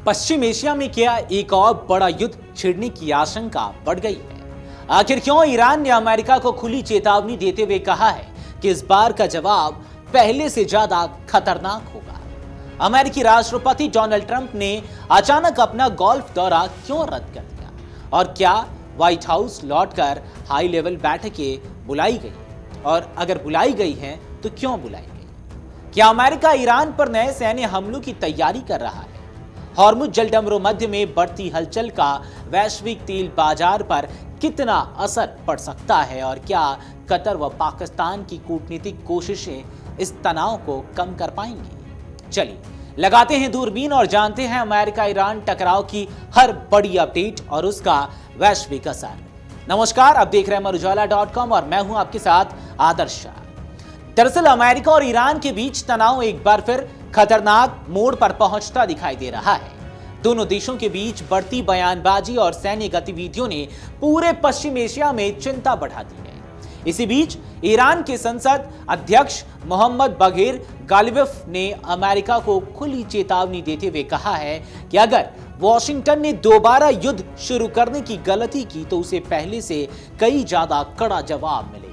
पश्चिम Asia में क्या एक और बड़ा युद्ध छिड़ने की आशंका बढ़ गई है। आखिर क्यों ईरान ने अमेरिका को खुली चेतावनी देते हुए कहा है कि इस बार का जवाब पहले से ज्यादा खतरनाक होगा। अमेरिकी राष्ट्रपति डोनाल्ड ट्रंप ने अचानक अपना गोल्फ दौरा क्यों रद्द कर दिया और क्या व्हाइट हाउस लौटकर हाई लेवल बैठकें बुलाई गई और अगर बुलाई गई हैं तो क्यों बुलाई गई? क्या अमेरिका ईरान पर नए सैन्य हमलों की तैयारी कर रहा है? हॉर्मुज जलडमरू मध्य में बढ़ती हलचल का वैश्विक तेल बाजार पर कितना असर पड़ सकता है और क्या कतर व पाकिस्तान की कूटनीतिक कोशिशें इस तनाव को कम कर पाएंगी? चलिए लगाते हैं दूरबीन और जानते हैं अमेरिका ईरान टकराव की हर बड़ी अपडेट और उसका वैश्विक असर। नमस्कार, आप देख रहे हैं अमर-उजाला.com और मैं हूं आपके साथ आदर्श। दरअसल अमेरिका और ईरान के बीच तनाव एक बार फिर खतरनाक मोड़ पर पहुंचता दिखाई दे रहा है। दोनों देशों के बीच बढ़ती बयानबाजी और सैन्य गतिविधियों ने पूरे पश्चिम एशिया में चिंता बढ़ा दी है। इसी बीच ईरान के संसद अध्यक्ष मोहम्मद बघेर गालिबफ ने अमेरिका को खुली चेतावनी देते हुए कहा है कि अगर वॉशिंगटन ने दोबारा युद्ध शुरू करने की गलती की तो उसे पहले से कई ज्यादा कड़ा जवाब मिलेगा।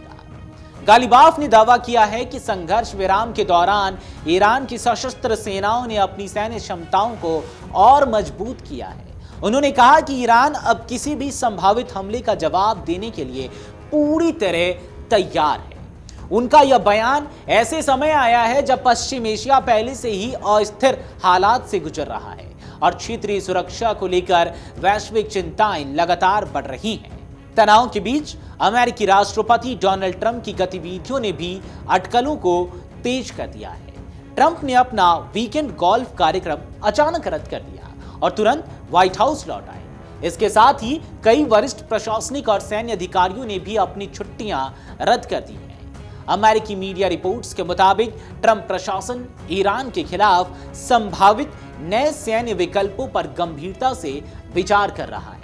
गालिबाफ ने दावा किया है कि संघर्ष विराम के दौरान ईरान की सशस्त्र सेनाओं ने अपनी सैन्य क्षमताओं को और मजबूत किया है। उन्होंने कहा कि ईरान अब किसी भी संभावित हमले का जवाब देने के लिए पूरी तरह तैयार है। उनका यह बयान ऐसे समय आया है जब पश्चिम एशिया पहले से ही अस्थिर हालात से गुजर रहा है और क्षेत्रीय सुरक्षा को लेकर वैश्विक चिंताएं लगातार बढ़ रही हैं। तनाव के बीच अमेरिकी राष्ट्रपति डोनाल्ड ट्रंप की गतिविधियों ने भी अटकलों को तेज कर दिया है। ट्रंप ने अपना वीकेंड गोल्फ कार्यक्रम अचानक रद्द कर दिया और तुरंत व्हाइट हाउस लौट आए। इसके साथ ही कई वरिष्ठ प्रशासनिक और सैन्य अधिकारियों ने भी अपनी छुट्टियां रद्द कर दी हैं। अमेरिकी मीडिया रिपोर्ट्स के मुताबिक ट्रंप प्रशासन ईरान के खिलाफ संभावित नए सैन्य विकल्पों पर गंभीरता से विचार कर रहा है।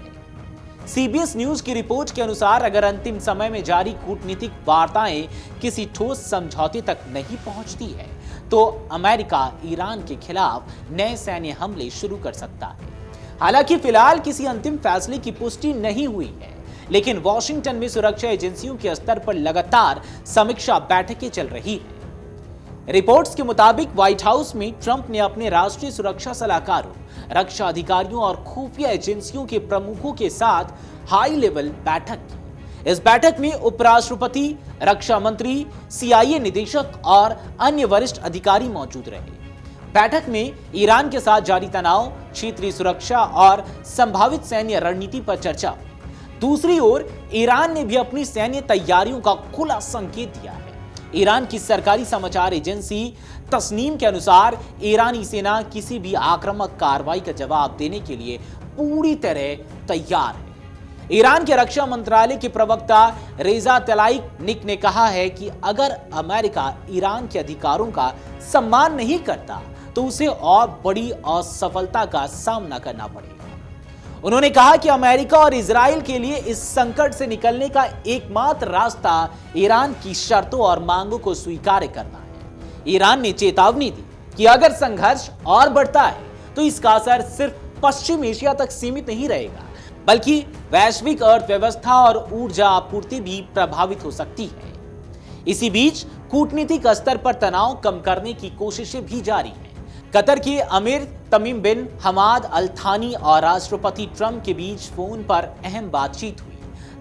सीबीएस न्यूज की रिपोर्ट के अनुसार अगर अंतिम समय में जारी कूटनीतिक वार्ताएं किसी ठोस समझौते तक नहीं पहुंचती है तो अमेरिका ईरान के खिलाफ नए सैन्य हमले शुरू कर सकता है। हालांकि फिलहाल किसी अंतिम फैसले की पुष्टि नहीं हुई है, लेकिन वॉशिंगटन में सुरक्षा एजेंसियों के स्तर पर लगातार समीक्षा बैठकें चल रही है। रिपोर्ट्स के मुताबिक व्हाइट हाउस में ट्रंप ने अपने राष्ट्रीय सुरक्षा सलाहकारों, रक्षा अधिकारियों और खुफिया एजेंसियों के प्रमुखों के साथ हाई लेवल बैठक की। इस बैठक में उपराष्ट्रपति, रक्षा मंत्री, सीआईए निदेशक और अन्य वरिष्ठ अधिकारी मौजूद रहे। बैठक में ईरान के साथ जारी तनाव, क्षेत्रीय सुरक्षा और संभावित सैन्य रणनीति पर चर्चा। दूसरी ओर ईरान ने भी अपनी सैन्य तैयारियों का खुला संकेत दिया है। ईरान की सरकारी समाचार एजेंसी तस्नीम के अनुसार ईरानी सेना किसी भी आक्रामक कार्रवाई का जवाब देने के लिए पूरी तरह तैयार है। ईरान के रक्षा मंत्रालय के प्रवक्ता रेजा तलाइक ने कहा है कि अगर अमेरिका ईरान के अधिकारों का सम्मान नहीं करता तो उसे और बड़ी असफलता का सामना करना पड़ेगा। उन्होंने कहा कि अमेरिका और इजराइल के लिए इस संकट से निकलने का एकमात्र रास्ता ईरान की शर्तों और मांगों को स्वीकार करना है। ईरान ने चेतावनी दी कि अगर संघर्ष और बढ़ता है तो इसका असर सिर्फ पश्चिम एशिया तक सीमित नहीं रहेगा, बल्कि वैश्विक अर्थव्यवस्था और ऊर्जा आपूर्ति भी प्रभावित हो सकती है। इसी बीच कूटनीतिक स्तर पर तनाव कम करने की कोशिशें भी जारी हैं। कतर के अमीर तमीम बिन हमाद अल थानी और राष्ट्रपति ट्रंप के बीच फोन पर अहम बातचीत हुई।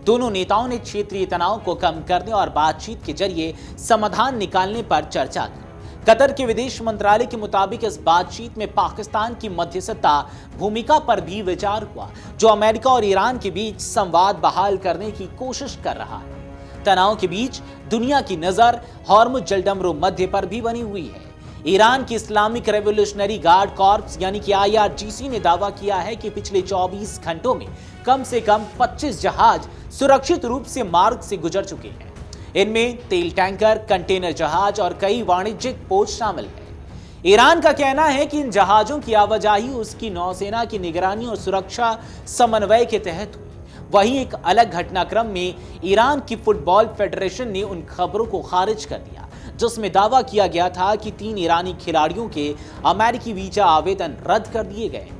दोनों नेताओं ने क्षेत्रीय तनाव को कम करने और बातचीत के जरिए समाधान निकालने पर चर्चा की। कतर के विदेश मंत्रालय के मुताबिक इस बातचीत में पाकिस्तान की मध्यस्थता भूमिका पर भी विचार हुआ, जो अमेरिका और ईरान के बीच संवाद बहाल करने की कोशिश कर रहा है। तनाव के बीच दुनिया की नजर हॉर्मुज जलडमरू मध्य पर भी बनी हुई है। ईरान की इस्लामिक रेवोल्यूशनरी गार्ड कॉर्प्स यानी कि IRGC ने दावा किया है कि पिछले 24 घंटों में कम से कम 25 जहाज सुरक्षित रूप से मार्ग से गुजर चुके हैं। इनमें तेल टैंकर, कंटेनर जहाज और कई वाणिज्यिक पोत शामिल हैं। ईरान का कहना है कि इन जहाजों की आवाजाही उसकी नौसेना की निगरानी और सुरक्षा समन्वय के तहत हुई। वहीं एक अलग घटनाक्रम में ईरान की फुटबॉल फेडरेशन ने उन खबरों को खारिज कर दिया जिसमें दावा किया गया था कि 3 ईरानी खिलाड़ियों के अमेरिकी वीजा आवेदन रद्द कर दिए गए हैं।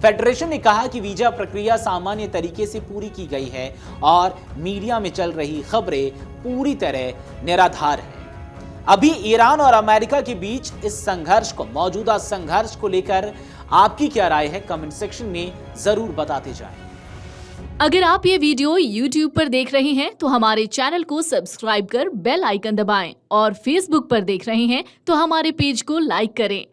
फेडरेशन ने कहा कि वीजा प्रक्रिया सामान्य तरीके से पूरी की गई है और मीडिया में चल रही खबरें पूरी तरह निराधार है। अभी ईरान और अमेरिका के बीच इस संघर्ष को, मौजूदा संघर्ष को लेकर आपकी क्या राय है, कमेंट सेक्शन में जरूर बताते जाएं। अगर आप ये वीडियो YouTube पर देख रहे हैं तो हमारे चैनल को सब्सक्राइब कर बेल आइकन दबाएं और Facebook पर देख रहे हैं तो हमारे पेज को लाइक करें।